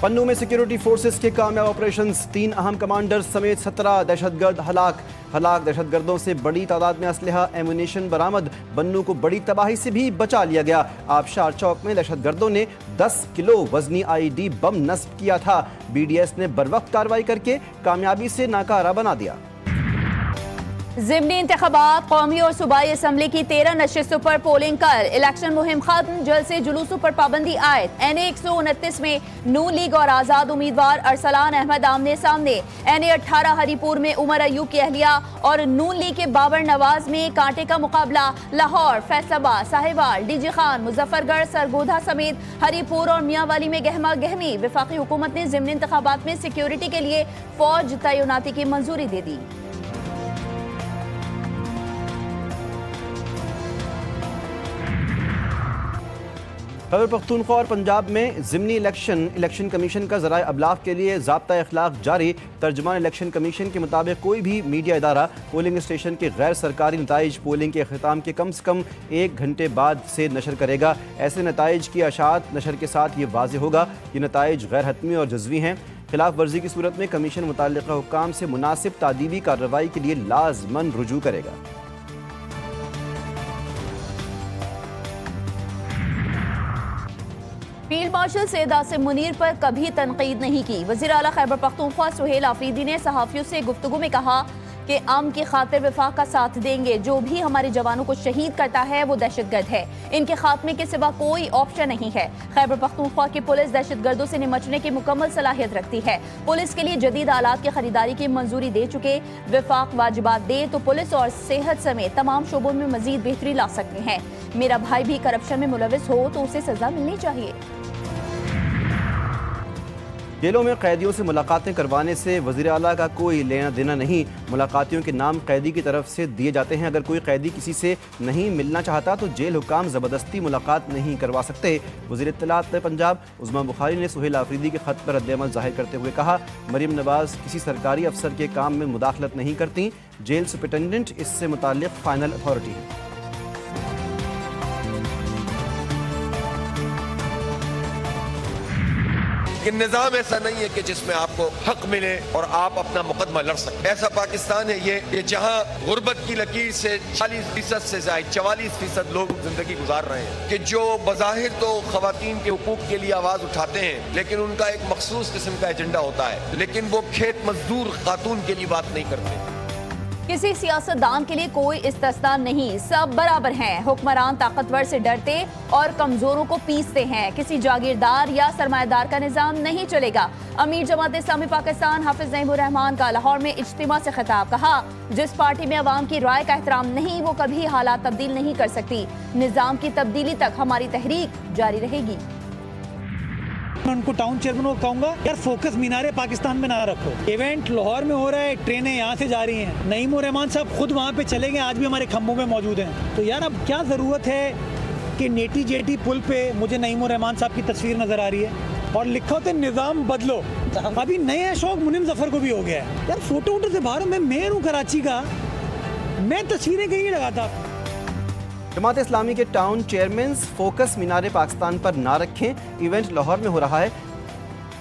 پنو میں security forces کے کامیاب آپریشنز، 3 اہم کمانڈر سمیت 17 دہشت گرد ہلاک دہشت گردوں سے بڑی تعداد میں اسلحہ ایمونیشن برآمد، بنو کو بڑی تباہی سے بھی بچا لیا گیا۔ آبشار چوک میں دہشت گردوں نے 10 کلو وزنی IED بم نصب کیا تھا، BDS نے بروقت کارروائی کر کے کامیابی سے ناکارہ بنا دیا۔ ضمنی انتخابات، قومی اور صوبائی اسمبلی کی 13 نشستوں پر پولنگ کل، الیکشن مہم ختم، جلسے جلوسوں پر پابندی عائد۔ NA 129 میں نون لیگ اور آزاد امیدوار ارسلان احمد آمنے سامنے، NA 18 ہری پور میں عمر ایوب کی اہلیہ اور نون لیگ کے بابر نواز میں کانٹے کا مقابلہ۔ لاہور، فیصل آباد، ساہیوال، DG خان، مظفر گڑھ، سرگودھا سمیت ہری پور اور میاں والی میں گہما گہمی۔ وفاقی حکومت نے ضمنی انتخابات میں سیکیورٹی کے لیے فوج تعیناتی کی منظوری دے دی۔ خیبر پختونخوا اور پنجاب میں ضمنی الیکشن کمیشن کا ذرائع ابلاغ کے لیے ضابطہ اخلاق جاری۔ ترجمان الیکشن کمیشن کے مطابق کوئی بھی میڈیا ادارہ پولنگ اسٹیشن کے غیر سرکاری نتائج پولنگ کے اختتام کے کم سے کم 1 گھنٹے بعد سے نشر کرے گا۔ ایسے نتائج کی اشاعت نشر کے ساتھ یہ واضح ہوگا کہ نتائج غیر حتمی اور جزوی ہیں۔ خلاف ورزی کی صورت میں کمیشن متعلقہ حکام سے مناسب تعدیبی کارروائی کے لیے لازماً رجوع کرے گا۔ فیلڈ مارشل سید عاصم منیر پر کبھی تنقید نہیں کی۔ وزیر اعلیٰ خیبر پختونخوا سہیل آفریدی نے صحافیوں سے گفتگو میں کہا کہ امن کی خاطر وفاق کا ساتھ دیں گے، جو بھی ہمارے جوانوں کو شہید کرتا ہے وہ دہشت گرد ہے، ان کے خاتمے کے سوا کوئی آپشن نہیں ہے۔ خیبر پختونخوا کی پولیس دہشت گردوں سے نمٹنے کی مکمل صلاحیت رکھتی ہے، پولیس کے لیے جدید آلات کی خریداری کی منظوری دے چکے۔ وفاق واجبات دے تو پولیس اور صحت سمیت تمام شعبوں میں مزید بہتری لا سکتے ہیں۔ میرا بھائی بھی کرپشن میں ملوث ہو تو اسے سزا ملنی چاہیے۔ جیلوں میں قیدیوں سے ملاقاتیں کروانے سے وزیر اعلیٰ کا کوئی لینا دینا نہیں، ملاقاتیوں کے نام قیدی کی طرف سے دیے جاتے ہیں۔ اگر کوئی قیدی کسی سے نہیں ملنا چاہتا تو جیل حکام زبردستی ملاقات نہیں کروا سکتے۔ وزیر اطلاعات پنجاب عظمیٰ بخاری نے سہیل آفریدی کے خط پر رد عمل ظاہر کرتے ہوئے کہا، مریم نواز کسی سرکاری افسر کے کام میں مداخلت نہیں کرتی، جیل سپرنٹینڈنٹ اس سے متعلق فائنل اتھارٹی ہے۔ لیکن نظام ایسا نہیں ہے کہ جس میں آپ کو حق ملے اور آپ اپنا مقدمہ لڑ سکتے۔ ایسا پاکستان ہے یہ جہاں غربت کی لکیر سے 40% سے زائد 44% لوگ زندگی گزار رہے ہیں، کہ جو بظاہر تو خواتین کے حقوق کے لیے آواز اٹھاتے ہیں لیکن ان کا ایک مخصوص قسم کا ایجنڈا ہوتا ہے، لیکن وہ کھیت مزدور خاتون کے لیے بات نہیں کرتے۔ کسی سیاستدان کے لیے کوئی استثنا نہیں، سب برابر ہیں۔ حکمران طاقتور سے ڈرتے اور کمزوروں کو پیستے ہیں، کسی جاگیردار یا سرمایہ دار کا نظام نہیں چلے گا۔ امیر جماعت اسلامی پاکستان حافظ نعیم الرحمان کا لاہور میں اجتماع سے خطاب، کہا جس پارٹی میں عوام کی رائے کا احترام نہیں وہ کبھی حالات تبدیل نہیں کر سکتی، نظام کی تبدیلی تک ہماری تحریک جاری رہے گی۔ میں ان کو ٹاؤن چیئرمین کو کہوں گا یار فوکس مینار پاکستان میں نہ رکھو، ایونٹ لاہور میں ہو رہا ہے، ٹرینیں یہاں سے جا رہی ہیں، نعیم الرحمان صاحب خود وہاں پہ چلے گئے، آج بھی ہمارے کھمبوں میں موجود ہیں، تو یار اب کیا ضرورت ہے کہ نیٹی جیٹی پل پہ مجھے نعیم الرحمان صاحب کی تصویر نظر آ رہی ہے اور لکھا ہوتا ہے نظام بدلو۔ ابھی نیا شوق منیم ظفر کو بھی ہو گیا ہے، یار فوٹو ووٹو سے باہر میں میر ہوں کراچی کا، میں تصویریں کہیں نہیں لگاتا۔ جماعت اسلامی کے ٹاؤن چیئرمینز فوکس مینار پاکستان پر نہ رکھیں، ایونٹ لاہور میں ہو رہا ہے،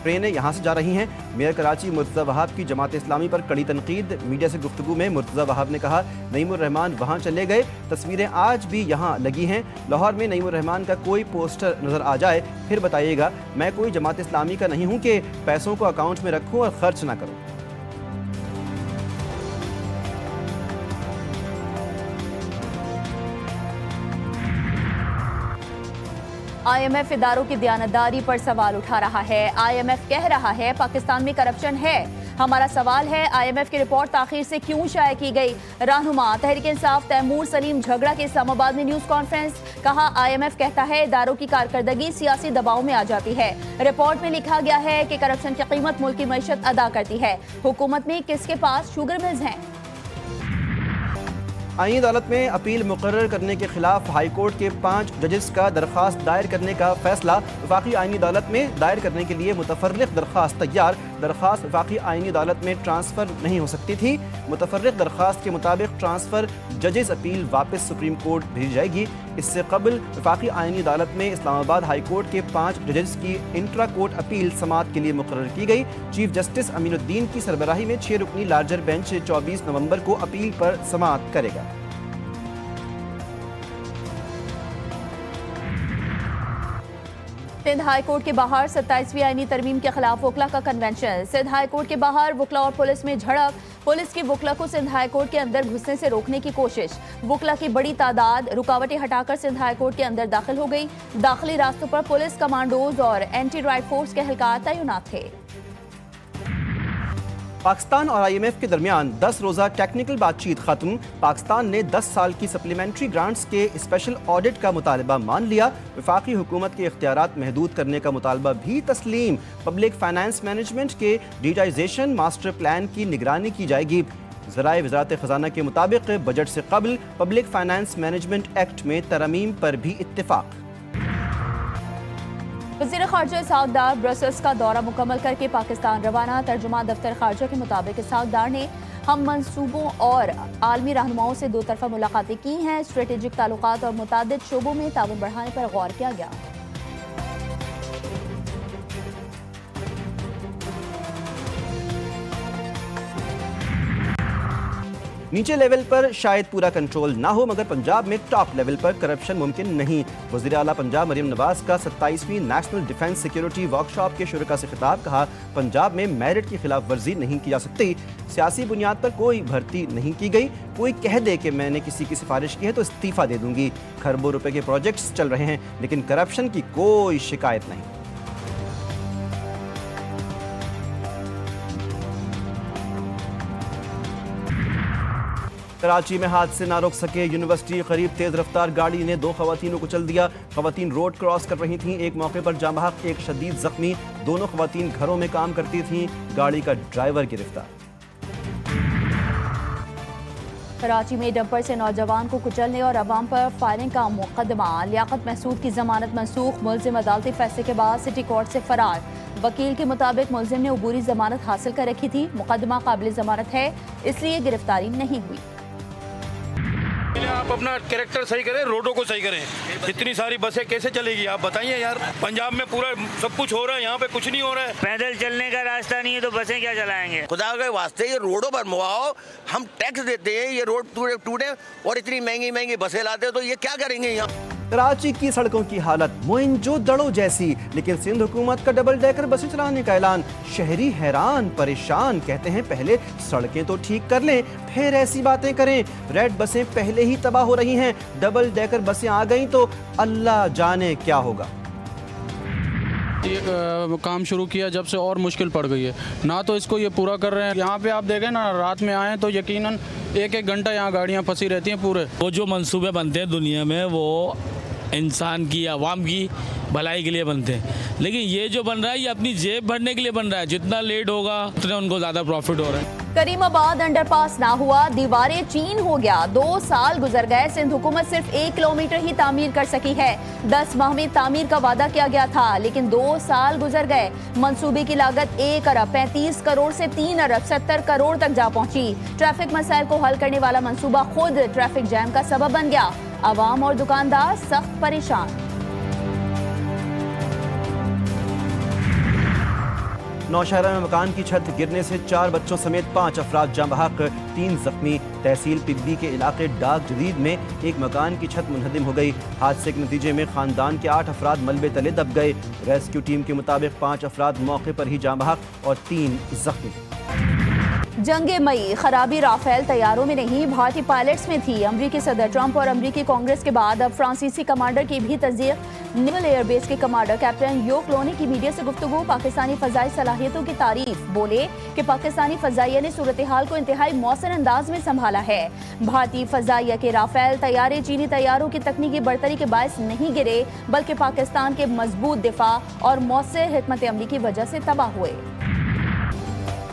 ٹرینیں یہاں سے جا رہی ہیں۔ میئر کراچی مرتضی وہاب کی جماعت اسلامی پر کڑی تنقید، میڈیا سے گفتگو میں مرتضی وہاب نے کہا نعیم الرحمان وہاں چلے گئے، تصویریں آج بھی یہاں لگی ہیں، لاہور میں نعیم الرحمان کا کوئی پوسٹر نظر آ جائے پھر بتائیے گا، میں کوئی جماعت اسلامی کا نہیں ہوں کہ پیسوں کو اکاؤنٹ میں رکھوں اور خرچ نہ کروں۔ IMF اداروں کی دیانتداری پر سوال اٹھا رہا ہے۔ IMF کہہ رہا ہے پاکستان میں کرپشن ہے۔ ہمارا سوال ہے IMF کی رپورٹ تاخیر سے کیوں شائع کی گئی؟ رہنما تحریک انصاف تیمور سلیم جھگڑا کے اسلام آباد میں نیوز کانفرنس، کہا IMF کہتا ہے اداروں کی کارکردگی سیاسی دباؤ میں آ جاتی ہے۔ رپورٹ میں لکھا گیا ہے کہ کرپشن کی قیمت ملک کی معیشت ادا کرتی ہے۔ حکومت میں کس کے پاس شوگر ملز ہیں؟ آئینی عدالت میں اپیل مقرر کرنے کے خلاف ہائی کورٹ کے 5 ججز کا درخواست دائر کرنے کا فیصلہ، وفاقی آئینی عدالت میں دائر کرنے کے لیے متفرق درخواست تیار، درخواست وفاقی آئینی عدالت میں ٹرانسفر نہیں ہو سکتی تھی۔ متفرق درخواست کے مطابق ٹرانسفر ججز اپیل واپس سپریم کورٹ بھیجی جائے گی۔ اس سے قبل وفاقی آئینی عدالت میں اسلام آباد ہائی کورٹ کے 5 ججز کی انٹرا کورٹ اپیل سماعت کے لیے مقرر کی گئی۔ چیف جسٹس امین الدین کی سربراہی میں 6 رکنی لارجر بینچ 24 نومبر کو اپیل پر سماعت کرے گا۔ سندھ ہائی کورٹ کے باہر 27ویں آئینی ترمیم کے خلاف وکلا کا کنونشن۔ سندھ ہائی کورٹ کے باہر وکلا اور پولیس میں جھڑپ، پولیس کی وکلا کو سندھ ہائی کورٹ کے اندر گھسنے سے روکنے کی کوشش، وکلا کی بڑی تعداد رکاوٹیں ہٹا کر سندھ ہائی کورٹ کے اندر داخل ہو گئی۔ داخلی راستوں پر پولیس کمانڈوز اور اینٹی رائٹ فورس کے اہلکار تعینات تھے۔ پاکستان اور IMF کے درمیان 10 روزہ ٹیکنیکل بات چیت ختم۔ پاکستان نے 10 سال کی سپلیمنٹری گرانٹس کے اسپیشل آڈٹ کا مطالبہ مان لیا۔ وفاقی حکومت کے اختیارات محدود کرنے کا مطالبہ بھی تسلیم۔ پبلک فائنانس مینجمنٹ کے ڈیجائزیشن ماسٹر پلان کی نگرانی کی جائے گی۔ ذرائع وزارت خزانہ کے مطابق بجٹ سے قبل پبلک فائنانس مینجمنٹ ایکٹ میں ترمیم پر بھی اتفاق۔ وزیر خارجہ اسحاق ڈار برسلز کا دورہ مکمل کر کے پاکستان روانہ۔ ترجمان دفتر خارجہ کے مطابق اسحاق ڈار نے ہم منصوبوں اور عالمی رہنماؤں سے 2 طرفہ ملاقاتیں کی ہیں۔ اسٹریٹجک تعلقات اور متعدد شعبوں میں تعاون بڑھانے پر غور کیا گیا۔ نیچے لیول پر شاید پورا کنٹرول نہ ہو مگر پنجاب میں ٹاپ لیول پر کرپشن ممکن نہیں۔ وزیر اعلیٰ پنجاب مریم نواز کا 27ویں نیشنل ڈیفنس سیکیورٹی ورکشاپ کے شرکاء سے خطاب، کہا پنجاب میں میرٹ کی خلاف ورزی نہیں کی جا سکتی، سیاسی بنیاد پر کوئی بھرتی نہیں کی گئی، کوئی کہہ دے کہ میں نے کسی کی سفارش کی ہے تو استعفیٰ دے دوں گی۔ کھربوں روپے کے پروجیکٹس چل رہے ہیں لیکن کرپشن کی کوئی شکایت نہیں۔ کراچی میں حادثے نہ روک سکے یونیورسٹی قریب تیز رفتار گاڑی نے 2 خواتین کو کچل دیا۔ خواتین روڈ کراس کر رہی تھیں، ایک موقع پر جاں بحق، ایک شدید زخمی۔ دونوں خواتین گھروں میں کام کرتی تھیں، گاڑی کا ڈرائیور گرفتار۔ کراچی میں ڈمپر سے نوجوان کو کچلنے اور عوام پر فائرنگ کا مقدمہ، لیاقت محسود کی ضمانت منسوخ، ملزم عدالتی فیصلے کے بعد سٹی کورٹ سے فرار۔ وکیل کے مطابق ملزم نے عبوری ضمانت حاصل کر رکھی تھی، مقدمہ قابل ضمانت ہے اس لیے گرفتاری نہیں ہوئی۔ آپ اپنا کریکٹر صحیح کریں، روڈوں کو صحیح کریں۔ اتنی ساری بسیں کیسے چلے گی آپ بتائیے یار؟ پنجاب میں پورا سب کچھ ہو رہا ہے، یہاں پہ کچھ نہیں ہو رہا ہے۔ پیدل چلنے کا راستہ نہیں ہے تو بسیں کیا چلائیں گے؟ خدا کے واسطے یہ روڈوں پر مواؤ، ہم ٹیکس دیتے ہیں، یہ روڈ ٹوٹے اور اتنی مہنگی مہنگی بسیں لاتے ہیں تو یہ کیا کریں گے یہاں؟ کراچی کی سڑکوں کی حالت موئنجو دڑو جیسی، لیکن سندھ حکومت کا ڈبل ڈیکر بسیں چلانے کا اعلان۔ شہری حیران پریشان، کہتے ہیں پہلے سڑکیں تو ٹھیک کر لیں پھر ایسی باتیں کریں۔ ریڈ بسیں پہلے ہی تباہ ہو رہی ہیں، ڈبل ڈیکر بسیں آ گئیں تو اللہ جانے کیا ہوگا۔ کام شروع کیا جب سے اور مشکل پڑ گئی ہے، نہ تو اس کو یہ پورا کر رہے ہیں۔ یہاں پہ آپ دیکھیں نا، رات میں آئیں تو یقیناً 1 گھنٹہ یہاں گاڑیاں پھنسی رہتی ہیں پورے۔ وہ جو منصوبے بنتے ہیں دنیا میں وہ انسان کی، عوام کی بھلائی کے لیے بنتے ہیں، لیکن یہ جو بن رہا ہے یہ اپنی جیب بھرنے کے لیے بن رہا ہے۔ جتنا لیٹ ہوگا اتنا ان کو زیادہ پروفٹ ہو رہا ہے۔ کریم آباد انڈر پاس نہ ہوا، دیواریں چین ہو گیا، 2 سال گزر گئے، سندھ حکومت صرف 1 کلومیٹر ہی تعمیر کر سکی ہے۔ 10 ماہ میں تعمیر کا وعدہ کیا گیا تھا لیکن 2 سال گزر گئے۔ منصوبے کی لاگت 1 ارب 35 کروڑ سے 3 ارب 70 کروڑ تک جا پہنچی۔ ٹریفک مسائل کو حل کرنے والا منصوبہ خود ٹریفک جام کا سبب بن گیا، عوام اور دکاندار سخت پریشان۔ نوشہرہ میں مکان کی چھت گرنے سے 4 بچوں سمیت 5 افراد جاں بحق، 3 زخمی۔ تحصیل پبی کے علاقے ڈاک جدید میں ایک مکان کی چھت منہدم ہو گئی۔ حادثے کے نتیجے میں خاندان کے 8 افراد ملبے تلے دب گئے۔ ریسکیو ٹیم کے مطابق 5 افراد موقع پر ہی جاں بحق اور 3 زخمی۔ جنگ مئی، خرابی رافیل طیاروں میں نہیں بھارتی پائلٹس میں تھی۔ امریکی صدر ٹرمپ اور امریکی کانگریس کے بعد اب فرانسیسی کمانڈر کی بھی تصدیق۔ نیول ایئر بیس کے کمانڈر کیپٹن یو کلونی کی میڈیا سے گفتگو، پاکستانی فضائی صلاحیتوں کی تعریف، بولے کہ پاکستانی فضائیہ نے صورتحال کو انتہائی مؤثر انداز میں سنبھالا ہے۔ بھارتی فضائیہ کے رافیل طیارے چینی طیاروں کی تکنیکی برتری کے باعث نہیں گرے بلکہ پاکستان کے مضبوط دفاع اور مؤثر حکمت عملی کی وجہ سے تباہ ہوئے۔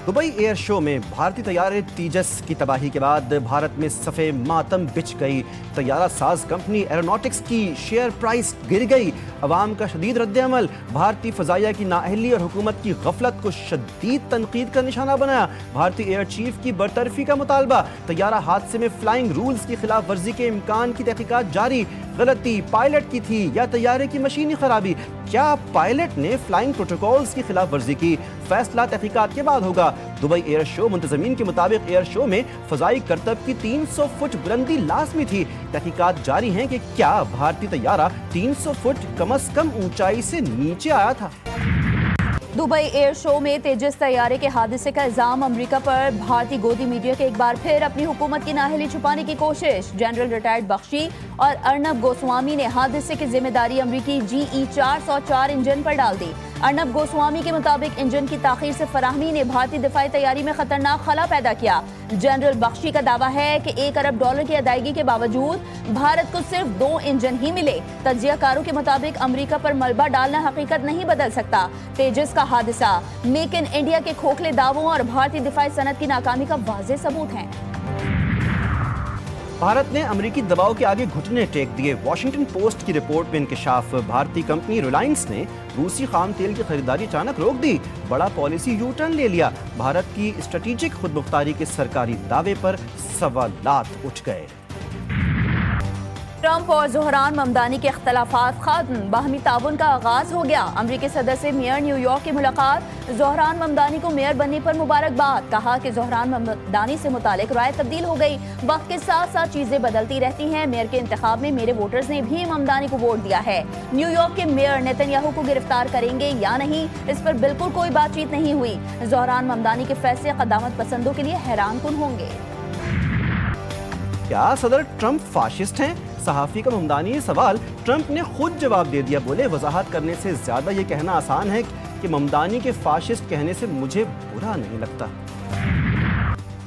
دبئی ایئر شو میں بھارتی طیارے تیجس کی تباہی کے بعد بھارت میں صفے ماتم بچھ گئی۔ طیارہ ساز کمپنی ایروناٹکس کی شیئر پرائس گر گئی۔ عوام کا شدید رد عمل، بھارتی فضائیہ کی نااہلی اور حکومت کی غفلت کو شدید تنقید کا نشانہ بنایا، بھارتی ایئر چیف کی برطرفی کا مطالبہ، طیارہ حادثے میں فلائنگ رولز کی خلاف ورزی کے امکان کی تحقیقات جاری، غلطی پائلٹ کی تھی یا طیارے کی مشینی خرابی، کیا پائلٹ نے فلائنگ پروٹوکولز کی خلاف ورزی کی؟ فیصلہ تحقیقات کے بعد ہوگا۔ دبئی ایئر شو منتظمین کے مطابق ایئر شو میں فضائی کرتب کی 300 فٹ بلندی لازمی تھی، تحقیقات جاری ہیں کہ کیا بھارتی طیارہ 300 فٹ کم از کم اونچائی سے نیچے آیا تھا۔ دبئی ایئر شو میں تیجس طیارے کے حادثے کا الزام امریکہ پر، بھارتی گودی میڈیا کے ایک بار پھر اپنی حکومت کی نااہلی چھپانے کی کوشش، جنرل ریٹائرڈ بخشی اور ارنب گوسوامی نے حادثے کی ذمہ داری امریکی GE 404 انجن پر ڈال دی۔ ارنب گوسوامی کے مطابق انجن کی تاخیر سے فراہمی نے بھارتی دفاعی تیاری میں خطرناک خلا پیدا کیا۔ جنرل بخشی کا دعویٰ ہے کہ $1 ارب کی ادائیگی کے باوجود بھارت کو صرف 2 انجن ہی ملے۔ تجزیہ کاروں کے مطابق امریکہ پر ملبہ ڈالنا حقیقت نہیں بدل سکتا۔ تیجس کا حادثہ میک ان انڈیا کے کھوکھلے دعووں اور بھارتی دفاعی صنعت کی ناکامی کا واضح ثبوت ہے۔ بھارت نے امریکی دباؤ کے آگے گھٹنے ٹیک دیے، واشنگٹن پوسٹ کی رپورٹ میں انکشاف، بھارتی کمپنی ریلائنس نے روسی خام تیل کی خریداری اچانک روک دی، بڑا پالیسی یو ٹرن لے لیا، بھارت کی اسٹریٹجک خود مختاری کے سرکاری دعوے پر سوالات اٹھ گئے۔ ٹرمپ اور زہران ممدانی کے اختلافات ختم، باہمی تعاون کا آغاز ہو گیا، امریکی صدر سے میئر نیو یارک کی ملاقات، زہران ممدانی کو میئر بننے پر مبارکباد، کہا کہ زہران ممدانی سے متعلق رائے تبدیل ہو گئی، وقت کے ساتھ ساتھ چیزیں بدلتی رہتی ہیں، میئر کے انتخاب میں میرے ووٹرز نے بھی ممدانی کو ووٹ دیا ہے۔ نیو یارک کے میئر نیتن یاہو کو گرفتار کریں گے یا نہیں، اس پر بالکل کوئی بات چیت نہیں ہوئی، زہران ممدانی کے فیصلے قدامت پسندوں کے لیے حیران کن ہوں گے۔ کیا صدر ٹرمپ فاشسٹ ہیں؟ صحافی کا ممدانی سوال ٹرمپ نے خود جواب دے دیا، بولے وضاحت کرنے سے زیادہ یہ کہنا آسان ہے کہ ممدانی کے فاشسٹ کہنے سے مجھے برا نہیں لگتا۔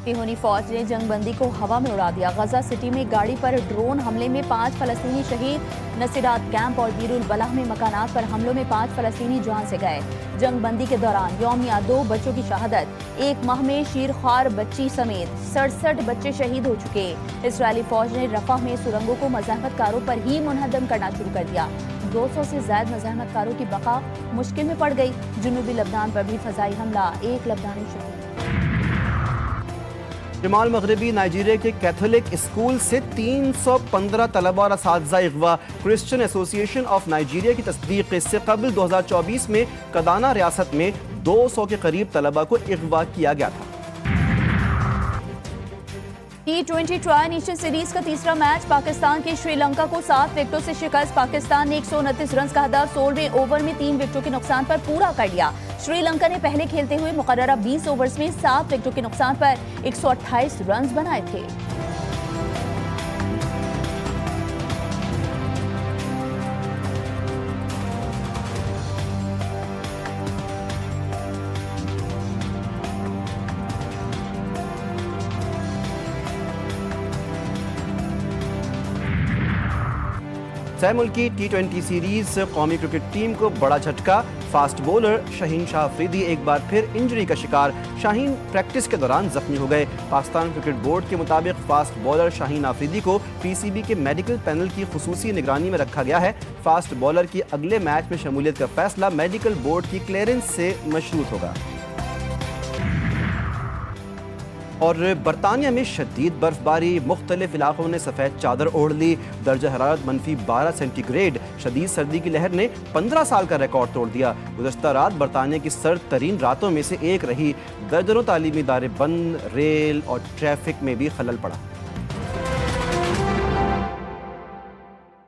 صہیونی فوج نے جنگ بندی کو ہوا میں اڑا دیا، غزہ سٹی میں گاڑی پر ڈرون حملے میں 5 فلسطینی شہید، نصیرات کیمپ اور دیر البلح میں مکانات پر حملوں میں 5 فلسطینی جان سے گئے۔ جنگ بندی کے دوران یومیہ 2 بچوں کی شہادت، 1 ماہ میں شیر خوار بچی سمیت 67 بچے شہید ہو چکے۔ اسرائیلی فوج نے رفح میں سرنگوں کو مزاحمت کاروں پر ہی منہدم کرنا شروع کر دیا، 200 سے زائد مزاحمت کاروں کی بقا مشکل میں پڑ گئی۔ جنوبی لبنان پر بھی فضائی حملہ، 1 لبنانی شہید۔ شمال مغربی نائجیریا کے کیتھولک اسکول سے 315 طلبہ اور اساتذہ اغوا، کرسچن ایسوسی ایشن آف نائجیریا کی تصدیق، اس سے قبل 2024 میں کدانہ ریاست میں 200 کے قریب طلبہ کو اغوا کیا گیا تھا۔ T20 ٹرائی نیشن سیریز کا تیسرا میچ، پاکستان کی شری لنکا کو 7 وکٹوں سے شکست، پاکستان نے 129 رنز کا ہدف 16ویں اوور میں 3 وکٹوں کے نقصان پر پورا کر لیا۔ شری لنکا نے پہلے کھیلتے ہوئے مقررہ 20 اوورز میں 7 وکٹوں کے نقصان پر 128 رنز بنائے تھے۔ سہ ملکی T20 سیریز، قومی کرکٹ ٹیم کو بڑا جھٹکا، فاسٹ بولر شاہین شاہ آفریدی ایک بار پھر انجری کا شکار، شاہین پریکٹس کے دوران زخمی ہو گئے۔ پاکستان کرکٹ بورڈ کے مطابق فاسٹ بولر شاہین آفریدی کو PCB کے میڈیکل پینل کی خصوصی نگرانی میں رکھا گیا ہے۔ فاسٹ بولر کی اگلے میچ میں شمولیت کا فیصلہ میڈیکل بورڈ کی کلیئرنس سے مشروط ہوگا۔ اور برطانیہ میں شدید برف باری، مختلف علاقوں نے سفید چادر اوڑھ لی، درجہ حرارت -12 سینٹی گریڈ، شدید سردی کی لہر نے 15 سال کا ریکارڈ توڑ دیا۔ گزشتہ رات برطانیہ کی سرد ترین راتوں میں سے ایک رہی، درجنوں تعلیمی ادارے بند، ریل اور ٹریفک میں بھی خلل پڑا۔